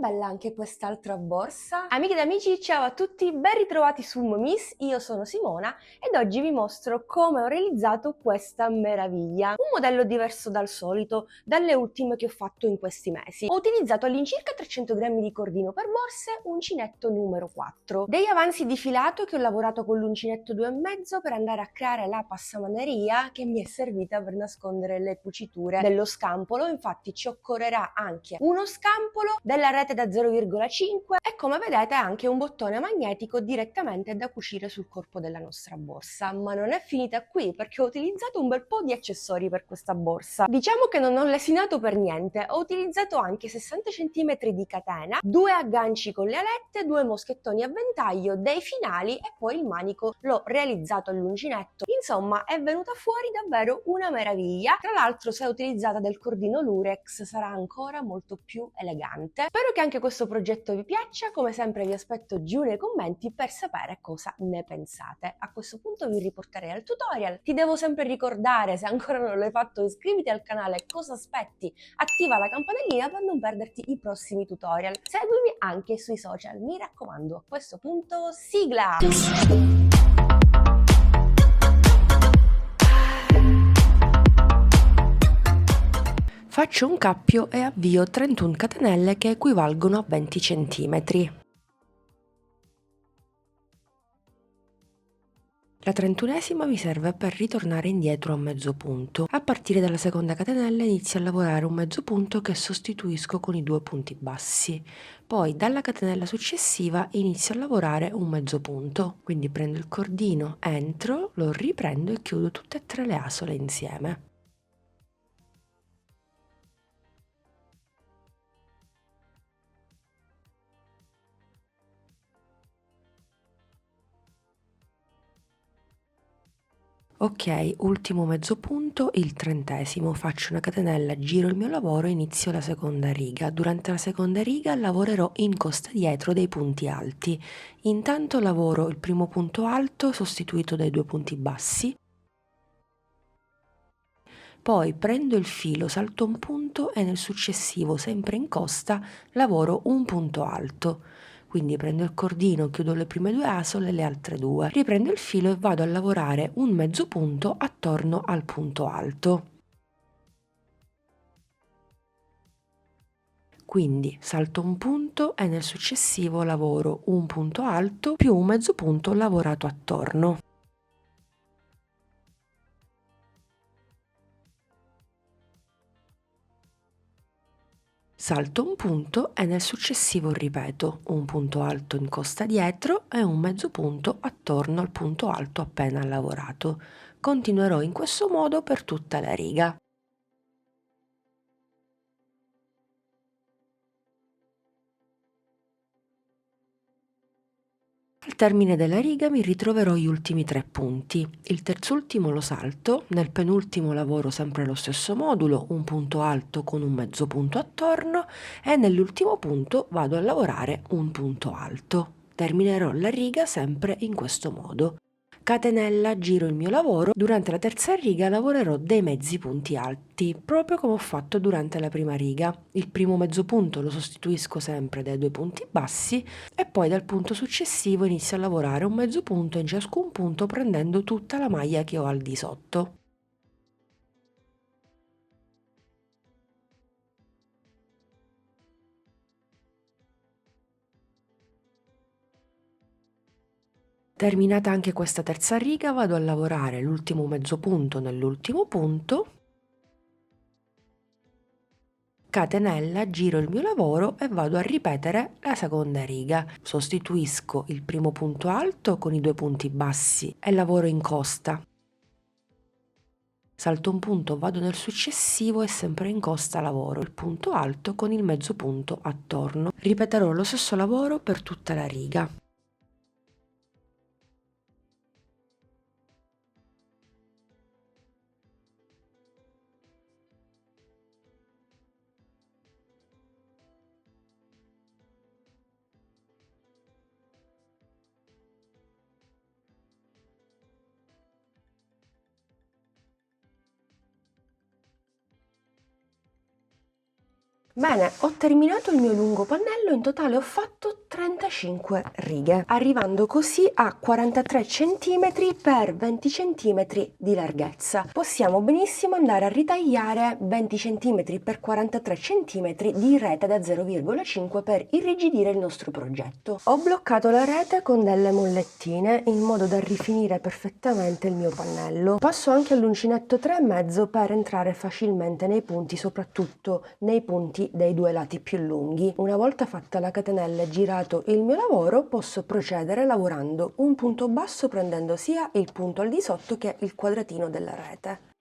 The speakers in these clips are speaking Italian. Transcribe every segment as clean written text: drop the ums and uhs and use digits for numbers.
bella anche quest'altra borsa. Amiche ed amici, ciao a tutti, ben ritrovati su Momis, io sono Simona ed oggi vi mostro come ho realizzato questa meraviglia. Un modello diverso dal solito, dalle ultime che ho fatto in questi mesi. Ho utilizzato all'incirca 300 grammi di cordino per borse, uncinetto numero 4. Degli avanzi di filato che ho lavorato con l'uncinetto 2,5 per andare a creare la passamaneria che mi è servita per nascondere le cuciture dello scampolo. Infatti ci occorrerà anche uno scampolo della rete da 0,5 e come vedete anche un bottone magnetico direttamente da cucire sul corpo della nostra borsa. Ma non è finita qui, perché ho utilizzato un bel po' di accessori per questa borsa. Diciamo che non ho lesinato per niente, ho utilizzato anche 60 cm di catena, 2 agganci con le alette, 2 moschettoni a ventaglio, dei finali e poi il manico l'ho realizzato all'uncinetto. Insomma, è venuta fuori davvero una meraviglia. Tra l'altro, se utilizzata del cordino Lurex sarà ancora molto più elegante. Spero che anche questo progetto vi piaccia, come sempre vi aspetto giù nei commenti per sapere cosa ne pensate. A questo punto vi riporterei al tutorial. Ti devo sempre ricordare, se ancora non l'hai fatto, iscriviti al canale, cosa aspetti? Attiva la campanellina per non perderti i prossimi tutorial. Seguimi anche sui social, mi raccomando. A questo punto, sigla! Faccio un cappio e avvio 31 catenelle che equivalgono a 20 cm. La 31esima mi serve per ritornare indietro a mezzo punto. A partire dalla seconda catenella inizio a lavorare un mezzo punto che sostituisco con i 2 punti bassi. Poi dalla catenella successiva inizio a lavorare un mezzo punto. Quindi prendo il cordino, entro, lo riprendo e chiudo tutte e 3 le asole insieme. Ok, ultimo mezzo punto, il 30esimo, faccio una catenella, giro il mio lavoro e inizio la seconda riga. Durante la seconda riga lavorerò in costa dietro dei punti alti. Intanto lavoro il primo punto alto sostituito dai 2 punti bassi. Poi prendo il filo, salto un punto e nel successivo, sempre in costa, lavoro un punto alto. Quindi prendo il cordino, chiudo le prime 2 asole e le altre 2. Riprendo il filo e vado a lavorare un mezzo punto attorno al punto alto. Quindi salto un punto e nel successivo lavoro un punto alto più un mezzo punto lavorato attorno. Salto un punto e nel successivo ripeto un punto alto in costa dietro e un mezzo punto attorno al punto alto appena lavorato. Continuerò in questo modo per tutta la riga. Al termine della riga mi ritroverò gli ultimi 3 punti. Il terzultimo lo salto, nel penultimo lavoro sempre lo stesso modulo, un punto alto con un mezzo punto attorno e nell'ultimo punto vado a lavorare un punto alto. Terminerò la riga sempre in questo modo. Catenella, giro il mio lavoro, durante la terza riga lavorerò dei mezzi punti alti, proprio come ho fatto durante la prima riga. Il primo mezzo punto lo sostituisco sempre dai 2 punti bassi e poi dal punto successivo inizio a lavorare un mezzo punto in ciascun punto prendendo tutta la maglia che ho al di sotto. Terminata anche questa terza riga vado a lavorare l'ultimo mezzo punto nell'ultimo punto, catenella, giro il mio lavoro e vado a ripetere la seconda riga. Sostituisco il primo punto alto con i 2 punti bassi e lavoro in costa. Salto un punto, vado nel successivo e sempre in costa lavoro il punto alto con il mezzo punto attorno. Ripeterò lo stesso lavoro per tutta la riga. Bene, ho terminato il mio lungo pannello, in totale ho fatto 35 righe, arrivando così a 43 cm per 20 cm di larghezza. Possiamo benissimo andare a ritagliare 20 cm per 43 cm di rete da 0,5 per irrigidire il nostro progetto. Ho bloccato la rete con delle mollettine in modo da rifinire perfettamente il mio pannello. Passo anche all'uncinetto 3,5 per entrare facilmente nei punti, soprattutto nei punti dei due lati più lunghi. Una volta fatta la catenella e girato il mio lavoro, posso procedere lavorando un punto basso prendendo sia il punto al di sotto che il quadratino della rete.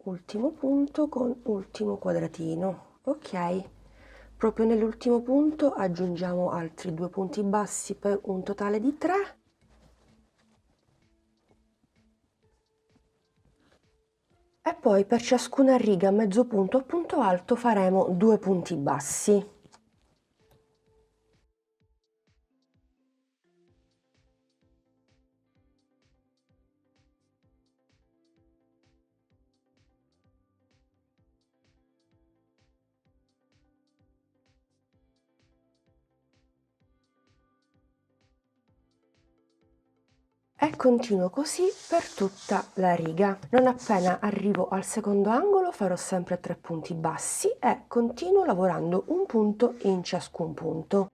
Ultimo punto con ultimo quadratino. Ok, proprio nell'ultimo punto aggiungiamo altri 2 punti bassi per un totale di 3. E poi per ciascuna riga mezzo punto a punto alto faremo 2 punti bassi. E continuo così per tutta la riga. Non appena arrivo al secondo angolo farò sempre 3 punti bassi e continuo lavorando un punto in ciascun punto.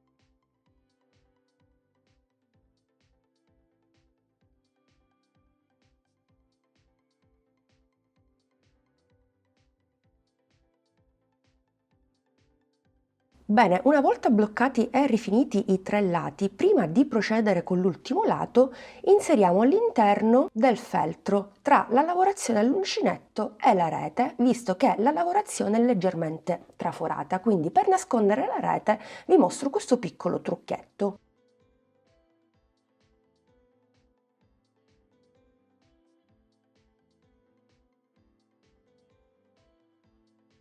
Bene, una volta bloccati e rifiniti i 3 lati, prima di procedere con l'ultimo lato, inseriamo all'interno del feltro tra la lavorazione all'uncinetto e la rete, visto che la lavorazione è leggermente traforata. Quindi per nascondere la rete vi mostro questo piccolo trucchetto.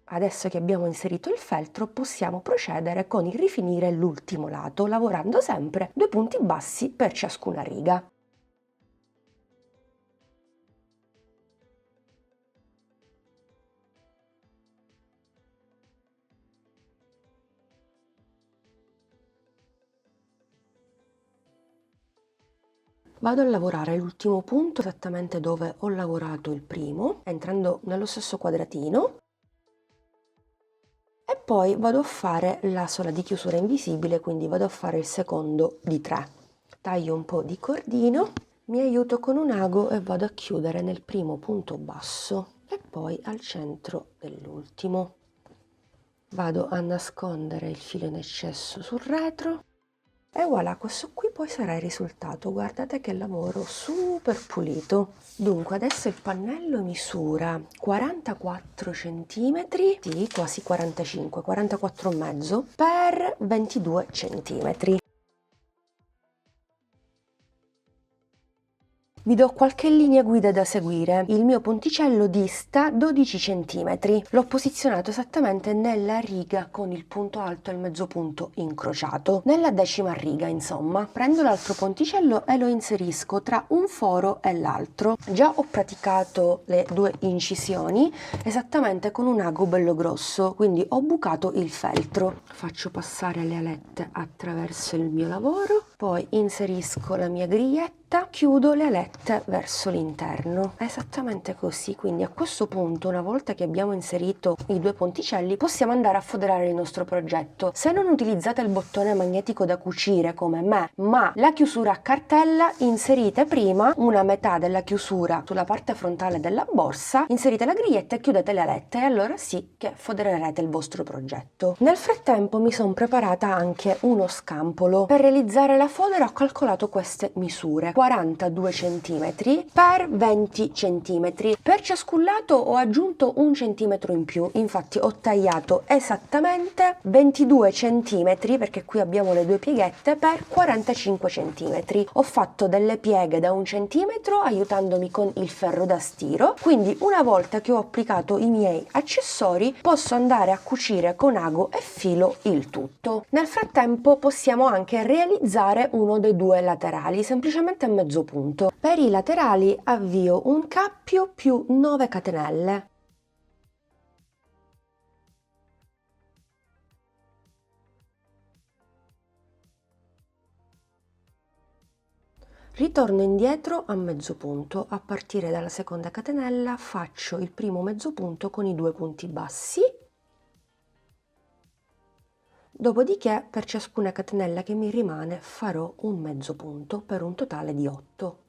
Adesso che abbiamo inserito il feltro possiamo procedere con il rifinire l'ultimo lato, lavorando sempre 2 punti bassi per ciascuna riga. Vado a lavorare l'ultimo punto esattamente dove ho lavorato il primo, entrando nello stesso quadratino. E poi vado a fare la sola di chiusura invisibile, quindi vado a fare il secondo di 3. Taglio un po' di cordino, mi aiuto con un ago e vado a chiudere nel primo punto basso e poi al centro dell'ultimo. Vado a nascondere il filo in eccesso sul retro e voilà, questo qui poi sarà il risultato. Guardate che lavoro super pulito. Dunque adesso il pannello misura 44 cm, sì, quasi 45, 44,5 per 22 cm. Vi do qualche linea guida da seguire. Il mio ponticello dista 12 cm. L'ho posizionato esattamente nella riga con il punto alto e il mezzo punto incrociato. Nella 10ª riga, insomma. Prendo l'altro ponticello e lo inserisco tra un foro e l'altro. Già ho praticato le 2 incisioni esattamente con un ago bello grosso, quindi ho bucato il feltro. Faccio passare le alette attraverso il mio lavoro, poi inserisco la mia griglietta, chiudo le alette verso l'interno, esattamente così. Quindi a questo punto, una volta che abbiamo inserito i 2 ponticelli, possiamo andare a foderare il nostro progetto. Se non utilizzate il bottone magnetico da cucire come me, ma la chiusura a cartella, inserite prima una metà della chiusura sulla parte frontale della borsa, inserite la griglietta e chiudete le alette, e allora sì che fodererete il vostro progetto. Nel frattempo mi sono preparata anche uno scampolo per realizzare la fodero ho calcolato queste misure: 42 cm per 20 cm. Per ciascun lato ho aggiunto un centimetro in più, infatti ho tagliato esattamente 22 cm, perché qui abbiamo le due pieghette, per 45 cm. Ho fatto delle pieghe da 1 centimetro aiutandomi con il ferro da stiro, quindi una volta che ho applicato i miei accessori posso andare a cucire con ago e filo il tutto. Nel frattempo possiamo anche realizzare uno dei due laterali, semplicemente a mezzo punto. Per i laterali avvio un cappio più 9 catenelle. Ritorno indietro a mezzo punto. A partire dalla seconda catenella faccio il primo mezzo punto con i due punti bassi. Dopodiché per ciascuna catenella che mi rimane farò un mezzo punto per un totale di 8.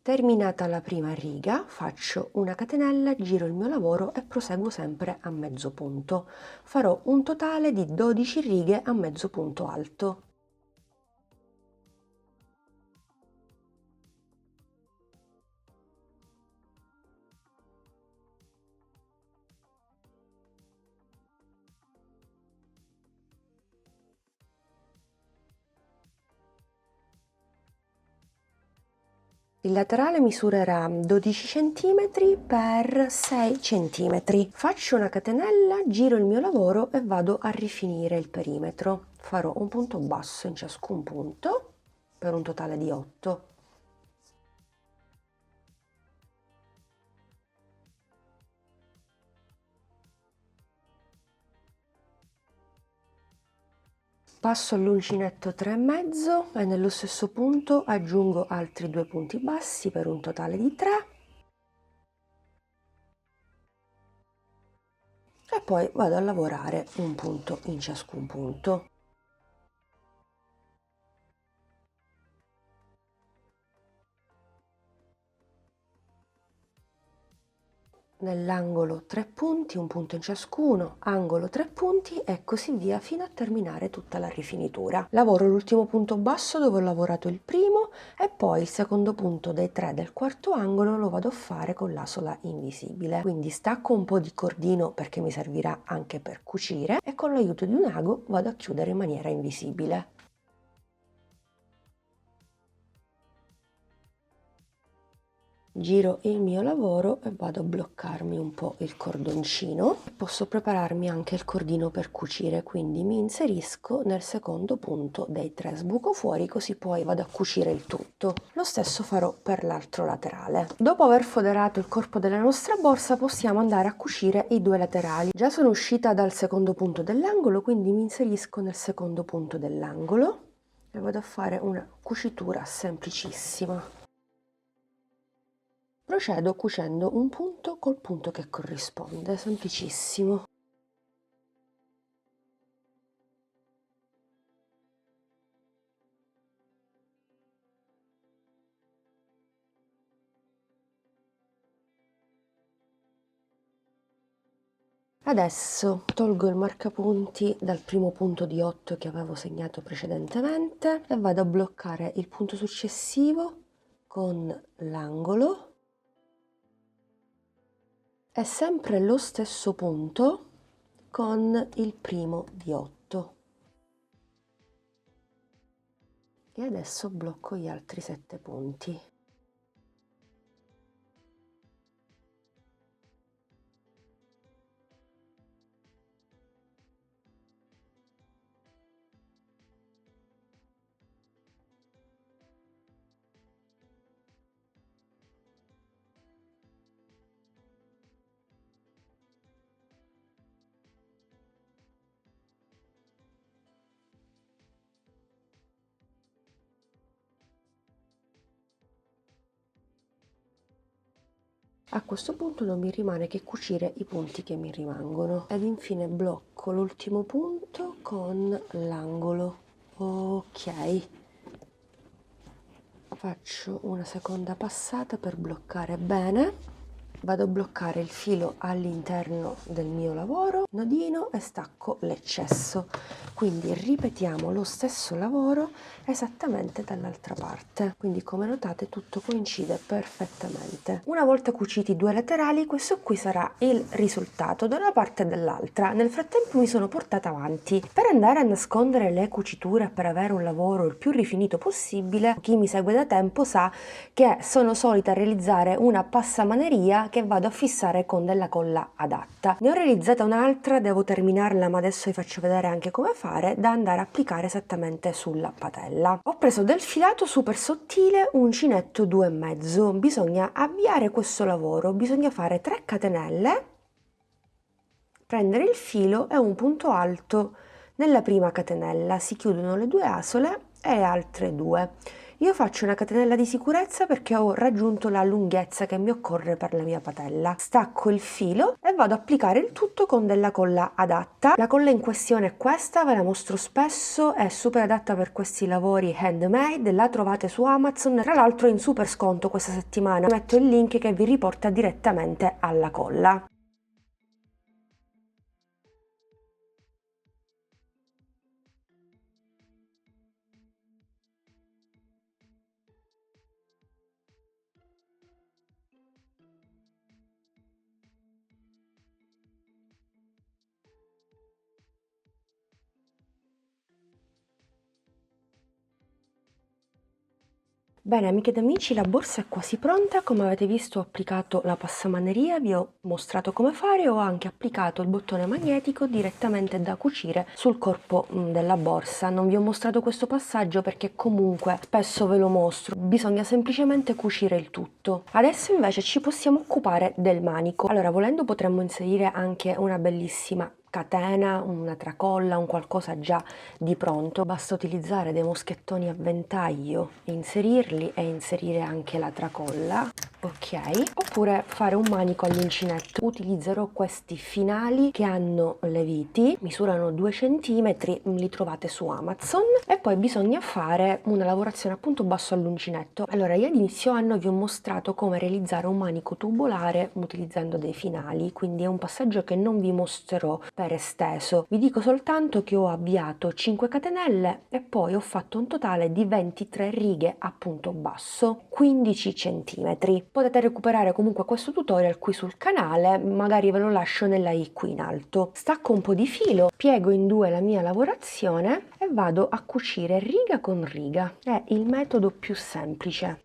Terminata la prima riga, faccio una catenella, giro il mio lavoro e proseguo sempre a mezzo punto. Farò un totale di 12 righe a mezzo punto alto. Il laterale misurerà 12 cm per 6 cm. Faccio una catenella, giro il mio lavoro e vado a rifinire il perimetro. Farò un punto basso in ciascun punto per un totale di 8. Passo all'uncinetto 3,5 e nello stesso punto aggiungo altri due punti bassi per un totale di 3 e poi vado a lavorare un punto in ciascun punto. Nell'angolo 3 punti, un punto in ciascuno, angolo 3 punti e così via fino a terminare tutta la rifinitura. Lavoro l'ultimo punto basso dove ho lavorato il primo e poi il secondo punto dei 3 del quarto angolo lo vado a fare con l'asola invisibile. Quindi stacco un po' di cordino perché mi servirà anche per cucire e con l'aiuto di un ago vado a chiudere in maniera invisibile. Giro il mio lavoro e vado a bloccarmi un po' il cordoncino. Posso prepararmi anche il cordino per cucire, quindi mi inserisco nel secondo punto dei 3, sbuco fuori, così poi vado a cucire il tutto. Lo stesso farò per l'altro laterale. Dopo aver foderato il corpo della nostra borsa possiamo andare a cucire i due laterali. Già sono uscita dal secondo punto dell'angolo, quindi mi inserisco nel secondo punto dell'angolo e vado a fare una cucitura semplicissima. Procedo cucendo un punto col punto che corrisponde, semplicissimo. Adesso tolgo il marcapunti dal primo punto di 8 che avevo segnato precedentemente e vado a bloccare il punto successivo con l'angolo e sempre lo stesso punto con il primo di 8. E adesso blocco gli altri 7 punti. A questo punto non mi rimane che cucire i punti che mi rimangono ed infine blocco attacco l'ultimo punto con l'angolo. Ok, faccio una seconda passata per bloccare bene. Vado a bloccare il filo all'interno del mio lavoro, nodino e stacco l'eccesso. Quindi ripetiamo lo stesso lavoro esattamente dall'altra parte. Quindi come notate tutto coincide perfettamente. Una volta cuciti i due laterali, questo qui sarà il risultato da una parte e dall'altra. Nel frattempo mi sono portata avanti per andare a nascondere le cuciture, per avere un lavoro il più rifinito possibile. Chi mi segue da tempo sa che sono solita realizzare una passamaneria che vado a fissare con della colla adatta. Ne ho realizzata un'altra, devo terminarla, ma adesso vi faccio vedere anche come fare, da andare a applicare esattamente sulla patella. Ho preso del filato super sottile, uncinetto 2,5. Bisogna avviare questo lavoro, bisogna fare 3 catenelle, prendere il filo e un punto alto. Nella prima catenella si chiudono le 2 asole e altre 2. Io faccio una catenella di sicurezza perché ho raggiunto la lunghezza che mi occorre per la mia patella. Stacco il filo e vado ad applicare il tutto con della colla adatta. La colla in questione è questa, ve la mostro spesso, è super adatta per questi lavori handmade, la trovate su Amazon, tra l'altro in super sconto questa settimana. Metto il link che vi riporta direttamente alla colla. Bene amiche ed amici, la borsa è quasi pronta. Come avete visto ho applicato la passamaneria, vi ho mostrato come fare, ho anche applicato il bottone magnetico direttamente da cucire sul corpo della borsa. Non vi ho mostrato questo passaggio perché comunque spesso ve lo mostro, bisogna semplicemente cucire il tutto. Adesso invece ci possiamo occupare del manico. Allora, volendo potremmo inserire anche una bellissima catena, una tracolla, un qualcosa già di pronto. Basta utilizzare dei moschettoni a ventaglio, inserirli e inserire anche la tracolla. Ok, oppure fare un manico all'uncinetto. Utilizzerò questi finali che hanno le viti, misurano 2 cm, li trovate su Amazon, e poi bisogna fare una lavorazione appunto basso all'uncinetto. Allora, io ad inizio anno vi ho mostrato come realizzare un manico tubolare utilizzando dei finali, quindi è un passaggio che non vi mostrerò per esteso. Vi dico soltanto che ho avviato 5 catenelle e poi ho fatto un totale di 23 righe a punto basso, 15 cm. Potete recuperare comunque questo tutorial qui sul canale, magari ve lo lascio nella i qui in alto. Stacco un po' di filo, piego in due la mia lavorazione e vado a cucire riga con riga. È il metodo più semplice.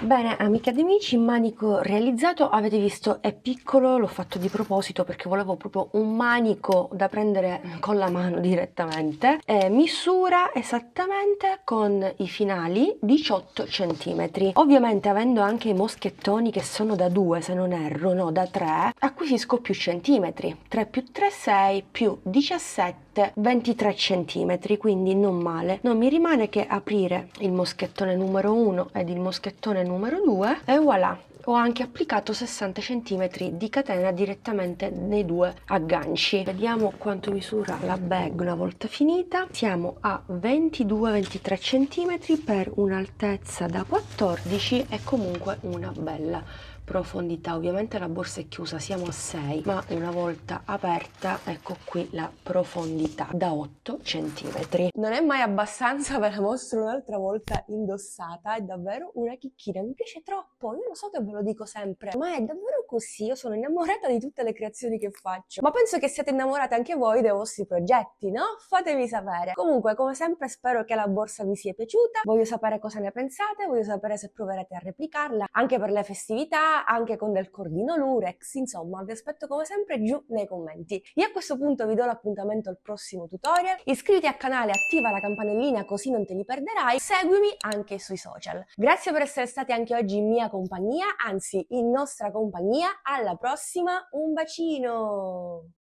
Bene amiche ed amici, manico realizzato. Avete visto è piccolo, l'ho fatto di proposito perché volevo proprio un manico da prendere con la mano direttamente. Misura esattamente con i finali 18 cm. Ovviamente avendo anche i moschettoni che sono da 2 se non erro, no da 3, acquisisco più centimetri. 3 più 3 6 più 17 23 cm, quindi non male. Non mi rimane che aprire il moschettone numero 1 ed il moschettone numero 2 e voilà, ho anche applicato 60 cm di catena direttamente nei due agganci. Vediamo quanto misura la bag una volta finita. Siamo a 22-23 cm per un'altezza da 14 e comunque una bella profondità. Ovviamente la borsa è chiusa, siamo a 6, ma una volta aperta ecco qui la profondità da 8 cm. Non è mai abbastanza, ve la mostro un'altra volta indossata, è davvero una chicchina, mi piace troppo. Io lo so che ve lo dico sempre, ma è davvero così, io sono innamorata di tutte le creazioni che faccio. Ma penso che siate innamorate anche voi dei vostri progetti, no? Fatemi sapere. Comunque, come sempre, spero che la borsa vi sia piaciuta. Voglio sapere cosa ne pensate, voglio sapere se proverete a replicarla anche per le festività, anche con del cordino lurex, insomma, vi aspetto come sempre giù nei commenti. Io a questo punto vi do l'appuntamento al prossimo tutorial. Iscriviti al canale, attiva la campanellina così non te li perderai. Seguimi anche sui social. Grazie per essere stati anche oggi in mia compagnia, anzi in nostra compagnia. Alla prossima, un bacino!